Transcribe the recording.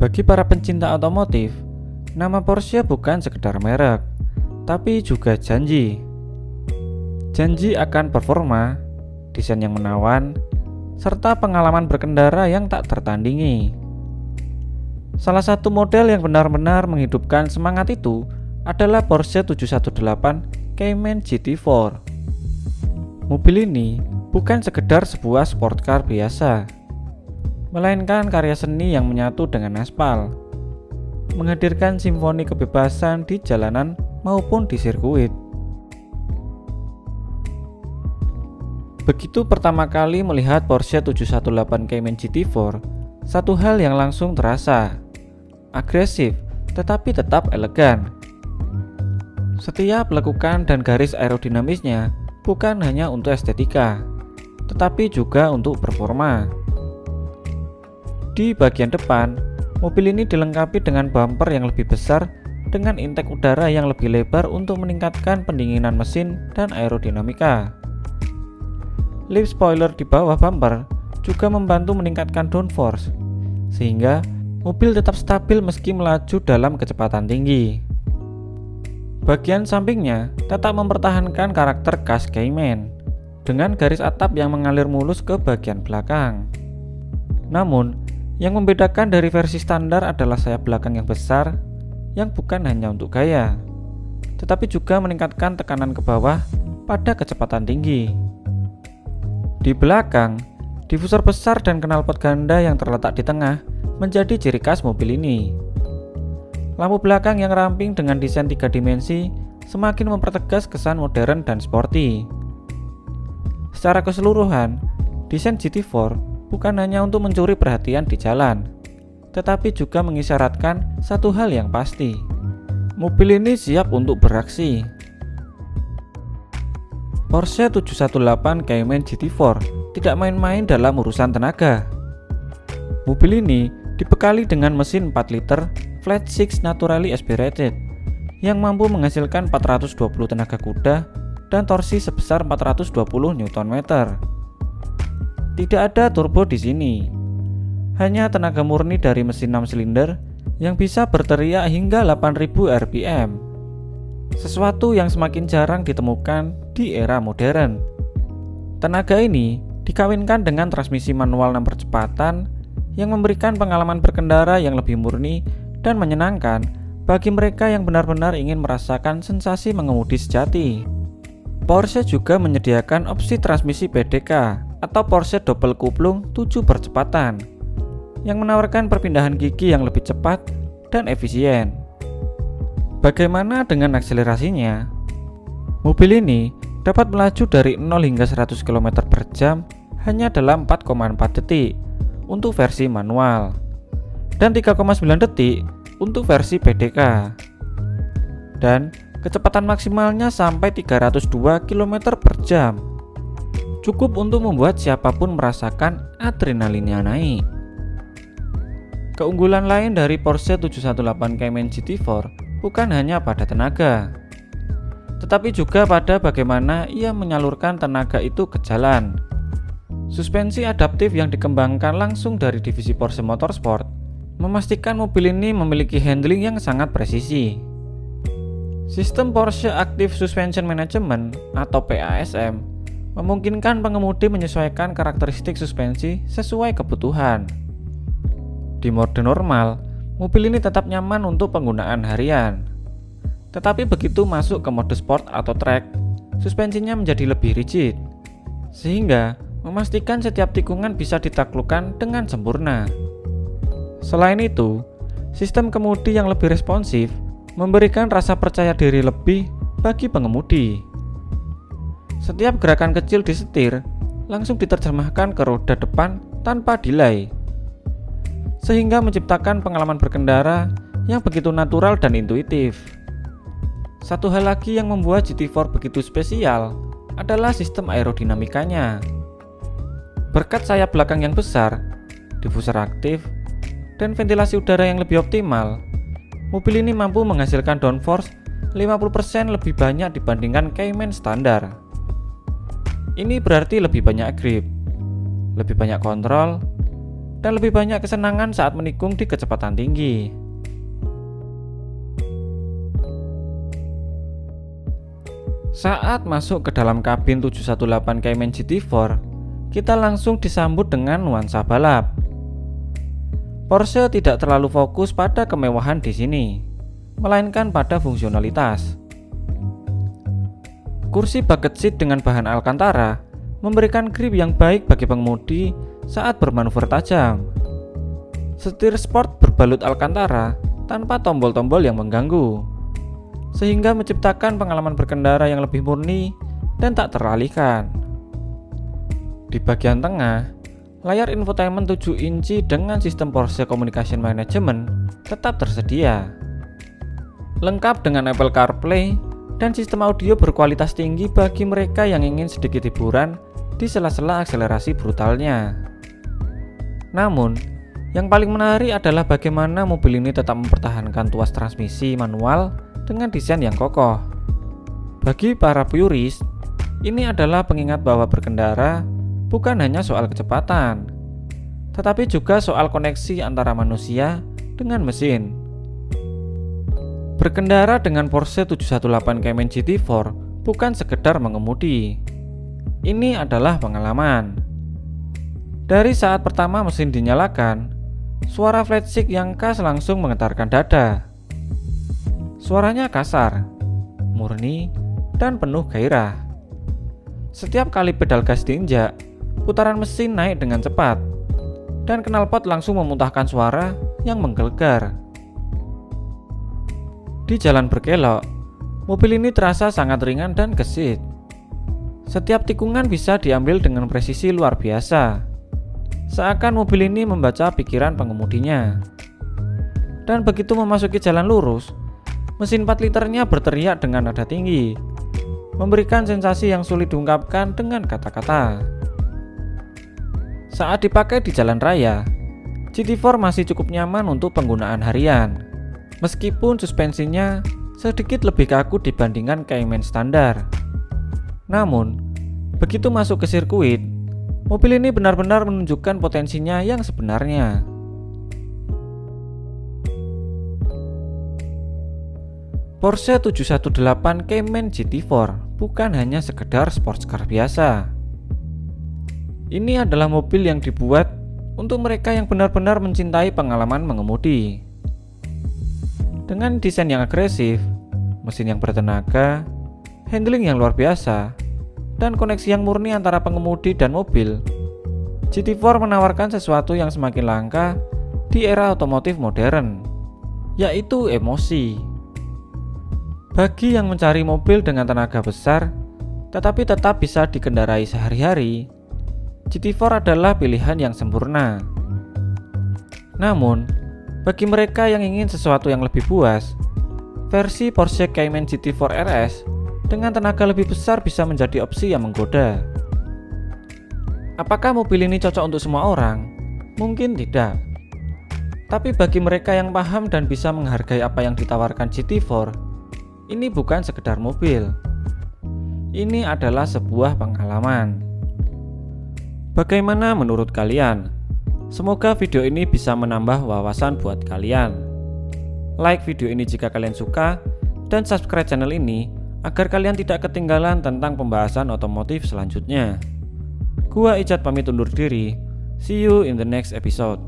Bagi para pencinta otomotif, nama Porsche bukan sekedar merek, tapi juga janji. Janji akan performa, desain yang menawan, serta pengalaman berkendara yang tak tertandingi. Salah satu model yang benar-benar menghidupkan semangat itu adalah Porsche 718 Cayman GT4. Mobil ini bukan sekedar sebuah sport car biasa, melainkan karya seni yang menyatu dengan aspal, menghadirkan simfoni kebebasan di jalanan maupun di sirkuit. Begitu pertama kali melihat Porsche 718 Cayman GT4, satu hal yang langsung terasa: agresif tetapi tetap elegan. Setiap lekukan dan garis aerodinamisnya bukan hanya untuk estetika, tetapi juga untuk performa. Di bagian depan, mobil ini dilengkapi dengan bumper yang lebih besar dengan intake udara yang lebih lebar untuk meningkatkan pendinginan mesin dan aerodinamika. Lip spoiler di bawah bumper juga membantu meningkatkan downforce, sehingga mobil tetap stabil meski melaju dalam kecepatan tinggi. Bagian sampingnya tetap mempertahankan karakter khas Cayman dengan garis atap yang mengalir mulus ke bagian belakang. Namun, yang membedakan dari versi standar adalah sayap belakang yang besar, yang bukan hanya untuk gaya, tetapi juga meningkatkan tekanan ke bawah pada kecepatan tinggi. Di belakang, diffuser besar dan knalpot ganda yang terletak di tengah menjadi ciri khas mobil ini. Lampu belakang yang ramping dengan desain 3 dimensi semakin mempertegas kesan modern dan sporty. Secara keseluruhan, desain GT4 bukan hanya untuk mencuri perhatian di jalan, tetapi juga mengisyaratkan satu hal yang pasti: mobil ini siap untuk beraksi. Porsche 718 Cayman GT4 tidak main-main dalam urusan tenaga. Mobil ini dibekali dengan mesin 4 liter flat 6 naturally aspirated yang mampu menghasilkan 420 tenaga kuda dan torsi sebesar 420 Nm. Tidak ada turbo di sini, hanya tenaga murni dari mesin 6 silinder yang bisa berteriak hingga 8000 rpm. Sesuatu yang semakin jarang ditemukan di era modern. Tenaga ini dikawinkan dengan transmisi manual 6 percepatan yang memberikan pengalaman berkendara yang lebih murni dan menyenangkan bagi mereka yang benar-benar ingin merasakan sensasi mengemudi sejati. Porsche juga menyediakan opsi transmisi PDK atau Porsche Double Couplung 7 percepatan yang menawarkan perpindahan gigi yang lebih cepat dan efisien. Bagaimana dengan akselerasinya? Mobil ini dapat melaju dari 0 hingga 100 km per jam hanya dalam 4,4 detik untuk versi manual dan 3,9 detik untuk versi PDK, dan kecepatan maksimalnya sampai 302 km per jam, cukup untuk membuat siapapun merasakan adrenalinnya naik. Keunggulan lain dari Porsche 718 Cayman GT4 bukan hanya pada tenaga, tetapi juga pada bagaimana ia menyalurkan tenaga itu ke jalan. Suspensi adaptif yang dikembangkan langsung dari divisi Porsche Motorsport memastikan mobil ini memiliki handling yang sangat presisi. Sistem Porsche Active Suspension Management atau PASM memungkinkan pengemudi menyesuaikan karakteristik suspensi sesuai kebutuhan. Di mode normal, mobil ini tetap nyaman untuk penggunaan harian. Tetapi begitu masuk ke mode sport atau track, suspensinya menjadi lebih rigid, sehingga memastikan setiap tikungan bisa ditaklukkan dengan sempurna. Selain itu, sistem kemudi yang lebih responsif memberikan rasa percaya diri lebih bagi pengemudi. Setiap gerakan kecil di setir langsung diterjemahkan ke roda depan tanpa delay, sehingga menciptakan pengalaman berkendara yang begitu natural dan intuitif. Satu hal lagi yang membuat GT4 begitu spesial adalah sistem aerodinamikanya. Berkat sayap belakang yang besar, diffuser aktif, dan ventilasi udara yang lebih optimal, mobil ini mampu menghasilkan downforce 50% lebih banyak dibandingkan Cayman standar. Ini berarti lebih banyak grip, lebih banyak kontrol, dan lebih banyak kesenangan saat menikung di kecepatan tinggi. Saat masuk ke dalam kabin 718 Cayman GT4, kita langsung disambut dengan nuansa balap. Porsche tidak terlalu fokus pada kemewahan di sini, melainkan pada fungsionalitas. Kursi bucket seat dengan bahan Alcantara memberikan grip yang baik bagi pengemudi saat bermanuver tajam. Setir sport berbalut Alcantara tanpa tombol-tombol yang mengganggu, sehingga menciptakan pengalaman berkendara yang lebih murni dan tak teralihkan. Di bagian tengah, layar infotainment 7 inci dengan sistem Porsche Communication Management tetap tersedia. Lengkap dengan Apple CarPlay dan sistem audio berkualitas tinggi bagi mereka yang ingin sedikit hiburan di sela-sela akselerasi brutalnya. Namun, yang paling menarik adalah bagaimana mobil ini tetap mempertahankan tuas transmisi manual dengan desain yang kokoh. Bagi para purist, ini adalah pengingat bahwa berkendara bukan hanya soal kecepatan, tetapi juga soal koneksi antara manusia dengan mesin. Berkendara dengan Porsche 718 Cayman GT4 bukan sekedar mengemudi. Ini adalah pengalaman. Dari saat pertama mesin dinyalakan, suara flat stick yang khas langsung menggetarkan dada. Suaranya kasar, murni, dan penuh gairah. Setiap kali pedal gas diinjak, putaran mesin naik dengan cepat, dan knalpot langsung memuntahkan suara yang menggelegar. Di jalan berkelok, mobil ini terasa sangat ringan dan gesit. Setiap tikungan bisa diambil dengan presisi luar biasa, seakan mobil ini membaca pikiran pengemudinya. Dan begitu memasuki jalan lurus, mesin 4 liternya berteriak dengan nada tinggi, memberikan sensasi yang sulit diungkapkan dengan kata-kata. Saat dipakai di jalan raya, GT4 masih cukup nyaman untuk penggunaan harian, meskipun suspensinya sedikit lebih kaku dibandingkan Cayman standar. Namun, begitu masuk ke sirkuit, mobil ini benar-benar menunjukkan potensinya yang sebenarnya. Porsche 718 Cayman GT4 bukan hanya sekedar sports car biasa. Ini adalah mobil yang dibuat untuk mereka yang benar-benar mencintai pengalaman mengemudi. Dengan desain yang agresif, mesin yang bertenaga, handling yang luar biasa, dan koneksi yang murni antara pengemudi dan mobil, GT4 menawarkan sesuatu yang semakin langka di era otomotif modern, yaitu emosi. Bagi yang mencari mobil dengan tenaga besar, tetapi tetap bisa dikendarai sehari-hari, GT4 adalah pilihan yang sempurna. Namun, bagi mereka yang ingin sesuatu yang lebih puas, versi Porsche Cayman GT4 RS dengan tenaga lebih besar bisa menjadi opsi yang menggoda. Apakah mobil ini cocok untuk semua orang? Mungkin tidak. Tapi bagi mereka yang paham dan bisa menghargai apa yang ditawarkan GT4, ini bukan sekedar mobil. Ini adalah sebuah pengalaman. Bagaimana menurut kalian? Semoga video ini bisa menambah wawasan buat kalian. Like video ini jika kalian suka, dan subscribe channel ini agar kalian tidak ketinggalan tentang pembahasan otomotif selanjutnya. Gua Icat pamit undur diri. See you in the next episode.